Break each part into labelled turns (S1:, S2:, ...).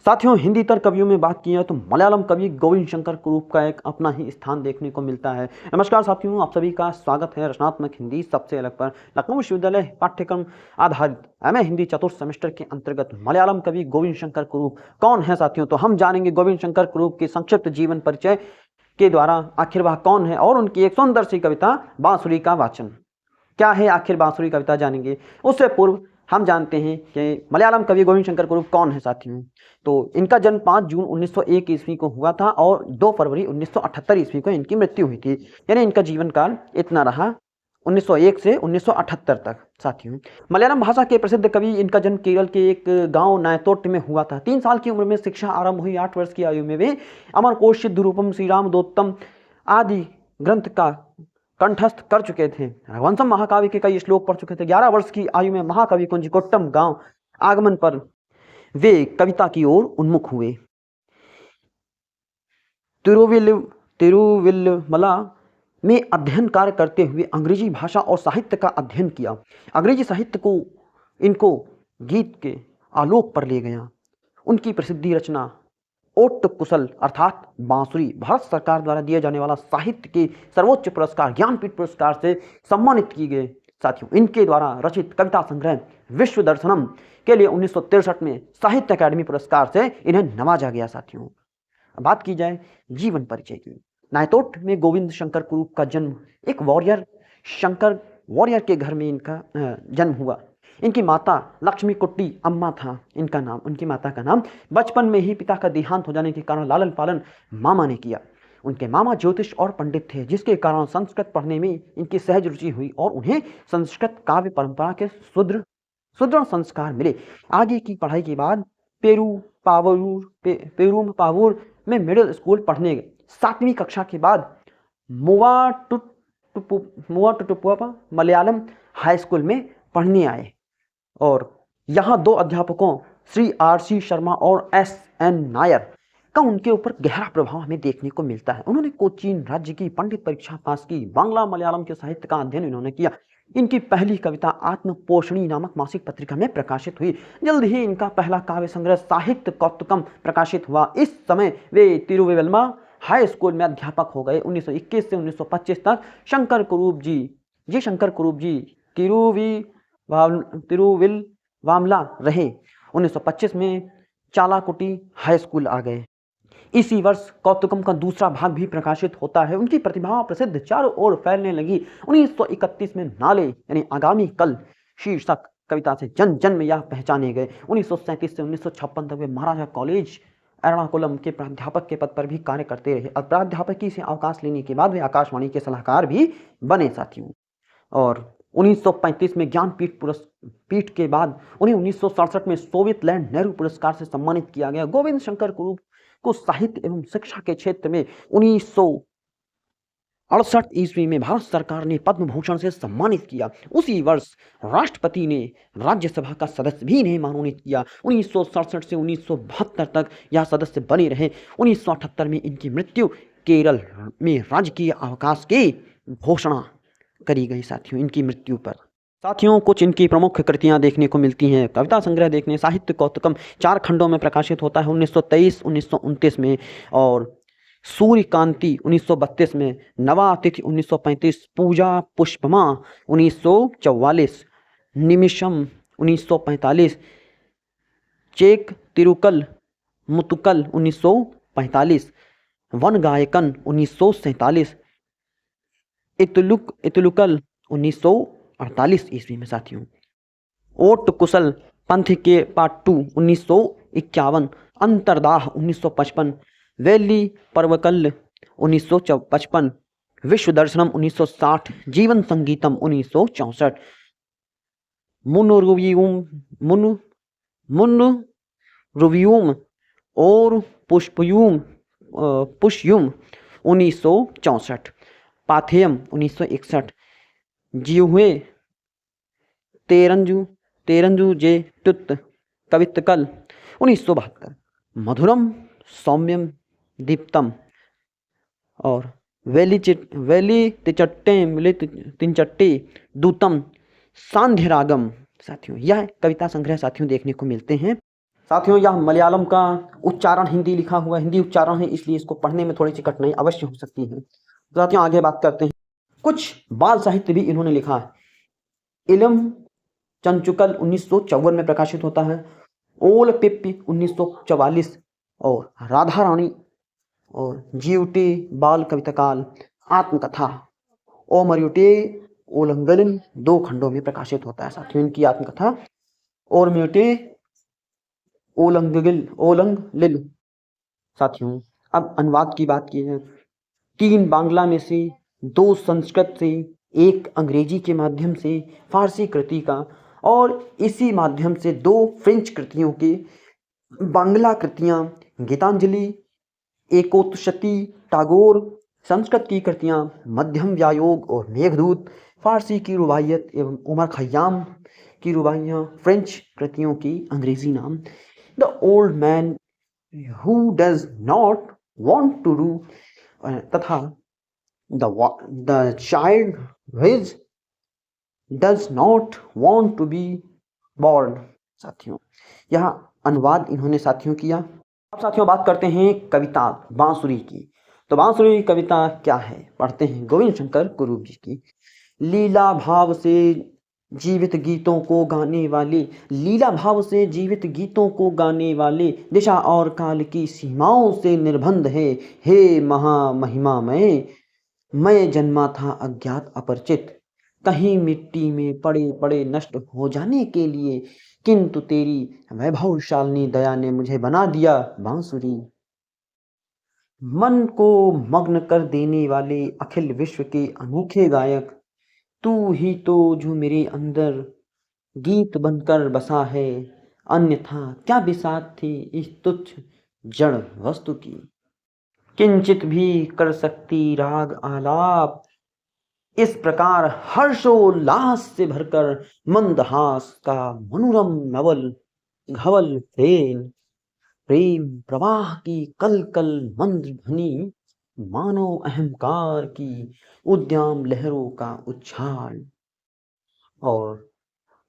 S1: साथियों, हिंदी तर कवियों में बात की है तो मलयालम कवि गोविंद शंकर कुरूप का एक अपना ही स्थान देखने को मिलता है। नमस्कार साथियों, आप सभी का स्वागत है रचनात्मक हिंदी सबसे अलग पर। लखनऊ विश्वविद्यालय पाठ्यक्रम आधारित एमए हिंदी चतुर्थ सेमेस्टर के अंतर्गत मलयालम कवि गोविंद शंकर कुरूप कौन है साथियों, तो हम जानेंगे गोविंद शंकर कुरूप के संक्षिप्त जीवन परिचय के द्वारा आखिर वह कौन है और उनकी एक सुंदर सी कविता बांसुरी का वाचन। क्या है आखिर बांसुरी कविता जानेंगे, उससे पूर्व हम जानते हैं कि मलयालम कवि गोविंद शंकर कुरूप कौन है साथियों। तो इनका जन्म 5 जून 1901 ईस्वी को हुआ था और 2 फरवरी 1978 ईस्वी को इनकी मृत्यु हुई थी। यानी इनका जीवन काल इतना रहा 1901 से 1978 तक साथियों। मलयालम भाषा के प्रसिद्ध कवि, इनका जन्म केरल के एक गांव नायतोट में हुआ था। 3 साल की उम्र में शिक्षा आरंभ हुई। 8 वर्ष की आयु में वे अमरकोश, सिद्धरूपम, श्री राम दोत्तम आदि ग्रंथ का कंठस्थ कर चुके थे। रघुवंशम महाकाव्य के कई श्लोक पढ़ चुके थे। 11 वर्ष की आयु में महाकवि कुंजिकोट्टम गांव आगमन पर वे कविता की ओर उन्मुख हुए। तिरुविल्लमला में अध्ययन कार्य करते हुए अंग्रेजी भाषा और साहित्य का अध्ययन किया। अंग्रेजी साहित्य को इनको गीत के आलोक पर ले गया। उनकी प्रसिद्धि रचना ओट कुशल अर्थात बांसुरी भारत सरकार द्वारा दिए जाने वाला साहित्य के सर्वोच्च पुरस्कार ज्ञानपीठ पुरस्कार से सम्मानित की गए साथियों। इनके द्वारा रचित कविता संग्रह विश्व दर्शनम के लिए 1963 में साहित्य अकादमी पुरस्कार से इन्हें नवाजा गया साथियों। बात की जाए जीवन परिचय की। नायतोट में गोविंद शंकर कुरूप का जन्म एक वॉरियर के घर में इनका जन्म हुआ। इनकी माता लक्ष्मी कुट्टी अम्मा था इनका नाम, उनकी माता का नाम। बचपन में ही पिता का देहांत हो जाने के कारण लालन पालन मामा ने किया। उनके मामा ज्योतिष और पंडित थे, जिसके कारण संस्कृत पढ़ने में इनकी सहज रुचि हुई और उन्हें संस्कृत काव्य परंपरा के सुदृढ़ संस्कार मिले। आगे की पढ़ाई के बाद पेरूम पावूर में मिडिल स्कूल पढ़ने गए। 7वीं कक्षा के बाद मुवाटुटुपुआ मलयालम हाई स्कूल में पढ़ने आए और यहाँ 2 अध्यापकों श्री RC शर्मा और SN नायर का उनके ऊपर गहरा प्रभाव हमें देखने को मिलता है। उन्होंने कोचीन राज्य की पंडित परीक्षा पास की। बांग्ला मलयालम के साहित्य का अध्ययन इन्होंने किया। इनकी पहली कविता आत्मपोषणी नामक मासिक पत्रिका में प्रकाशित हुई। जल्द ही इनका पहला काव्य संग्रह साहित्य कौतुकम प्रकाशित हुआ। इस समय वे तिरुविल्लमा हाई स्कूल में अध्यापक हो गए। 1921 से 1925 तक शंकर कुरूप जी तिरुविल्वामला रहे। 1925 में चालाकुटी हाई स्कूल आ गए। इसी वर्ष कौतुकम का दूसरा भाग भी प्रकाशित होता है। उनकी प्रतिभा प्रसिद्ध चारों ओर फैलने लगी। 1931 में नाले यानी आगामी कल शीर्षक कविता से जन जन में यह पहचाने गए। 1937 से 1956 तक वे महाराजा कॉलेज एर्नाकुलम के प्राध्यापक के पद पर भी कार्य करते रहे। और प्राध्यापकी से अवकाश लेने के बाद वे आकाशवाणी के सलाहकार भी बने साथियों। और 1935 में ज्ञानपीठ के बाद उन्हें 1967 में सोवियत लैंड नेहरू पुरस्कार से सम्मानित किया गया। गोविंद शंकर कुरूप को साहित्य एवं शिक्षा के क्षेत्र में 1968 ईस्वी में भारत सरकार ने पद्म भूषण से सम्मानित किया। उसी वर्ष राष्ट्रपति ने राज्यसभा का सदस्य भी इन्हें मनोनीत किया। 1967 से 1972 तक यह सदस्य बने रहे। 1978 में इनकी मृत्यु केरल में राजकीय अवकाश की घोषणा करी गई साथियों। इनकी मृत्यु पर साथियों कुछ इनकी प्रमुख कृतियां देखने को मिलती हैं। कविता संग्रह देखने साहित्य कौतुकम 4 खंडों में प्रकाशित होता है 1923, 1929 में, और सूर्यकांति 1932 में, नवातिथि 1935, पूजा पुष्पमा 1944, निमिषम 1945, चेक तिरुकल मुतुकल 1945, वन गायकन 1947, इतुलुकल 1948 ईस्वी में साथियों। ओट कुशल पंथ के पार्ट 2 1951, अंतरदाह 1955, वैली पर्वकल 1955, विश्व दर्शनम 1960, जीवन संगीतम 1964, मुनुरुवियुम और पुष्पयुम 1964, पाथेयम 1961, जिह्वे तेरंजु जे टुत कवितकल 1972, मधुरम सौम्यम दीप्तम और वेली तिंचट्टे दूतम सांध्य रागम साथियों। यह कविता संग्रह साथियों देखने को मिलते हैं साथियों यह मलयालम का उच्चारण हिंदी लिखा हुआ हिंदी उच्चारण है, इसलिए इसको पढ़ने में थोड़ी सी कठिनाई अवश्य हो सकती है। साथियों आगे बात करते हैं। कुछ बाल साहित्य भी इन्होंने लिखा है। इलम चंचुकल 1954 में प्रकाशित होता है, ओल पिप्पी 1944 और राधा रानी और जीवटे बाल कविताकाल आत्मकथा ओमर्युटे ओलंगलिन 2 खंडों में प्रकाशित होता है। साथियों इनकी आत्मकथा ओरम्युटे ओलंगलिल। साथियों अब अनुवाद की बात की है। 3 बांग्ला में से 2 संस्कृत से, 1 अंग्रेजी के माध्यम से फारसी कृति का और इसी माध्यम से 2 फ्रेंच कृतियों के बांग्ला कृतियाँ गीतांजलि, एकोत्शती, टागोर, संस्कृत की कृतियाँ मध्यम व्यायोग और मेघदूत, फारसी की रुबाइयत एवं उमर खयाम की रुबाइयाँ, फ्रेंच कृतियों की अंग्रेजी नाम the old man who does not want to do तथा the child which does not want to be born. साथियों यह अनुवाद इन्होंने साथियों किया। अब साथियों बात करते हैं कविता बांसुरी की। तो बांसुरी कविता क्या है, पढ़ते हैं। गोविंद शंकर कुरूप जी की। लीला भाव से जीवित गीतों को गाने वाले, लीला भाव से जीवित गीतों को गाने वाले, दिशा और काल की सीमाओं से निर्बंध है। हे महामहिमा मैं जन्मा था अज्ञात अपरिचित, कहीं मिट्टी में पड़े पड़े नष्ट हो जाने के लिए, किंतु तेरी वैभवशालिनी दया ने मुझे बना दिया बांसुरी। मन को मग्न कर देने वाले अखिल विश्व के अनोखे गायक, तू ही तो जो मेरे अंदर गीत बनकर बसा है, अन्यथा क्या बिसात थी इस तुच्छ जड़ वस्तु की। किंचित भी कर सकती राग आलाप, इस प्रकार हर्षोल्लास से भरकर मंदहास का मनोरम नवल घवल प्रेम प्रवाह की कल कल मंद ध्वनि, मानो अहंकार की उद्यम लहरों का उच्छाल। और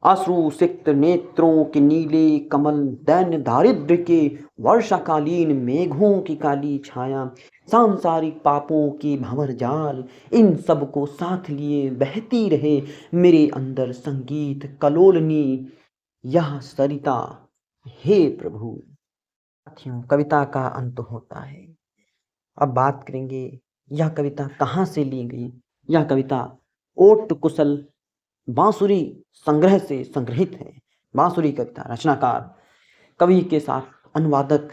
S1: अश्रु सिक्त नेत्रों के नीले कमल, दैन्य दारिद्र्य के वर्षाकालीन मेघों की काली छाया, सांसारिक पापों की भंवर जाल, इन सब को साथ लिए बहती रहे मेरे अंदर संगीत कलोलनी यह सरिता, हे प्रभु। साथियों कविता का अंत होता है। अब बात करेंगे यह कविता कहाँ से ली गई। यह कविता ओट कुशल बांसुरी संग्रह से संग्रहित है। बांसुरी कविता रचनाकार कवि के साथ अनुवादक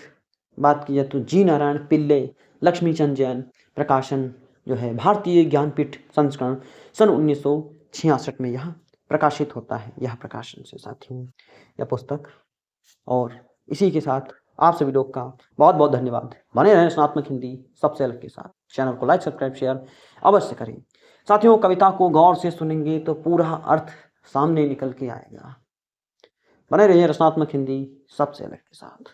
S1: बात की जाए तो जी नारायण पिल्ले, लक्ष्मीचंद जैन। प्रकाशन जो है भारतीय ज्ञानपीठ संस्करण सन 1966 में यह प्रकाशित होता है। यह प्रकाशन से साथियों यह पुस्तक। और इसी के साथ आप सभी लोग का बहुत बहुत धन्यवाद। बने रहें रचनात्मक हिंदी सबसे अलग के साथ। चैनल को लाइक सब्सक्राइब शेयर अवश्य करें। साथियों कविता को गौर से सुनेंगे तो पूरा अर्थ सामने निकल के आएगा। बने रहिए रचनात्मक हिंदी सबसे अलग के साथ।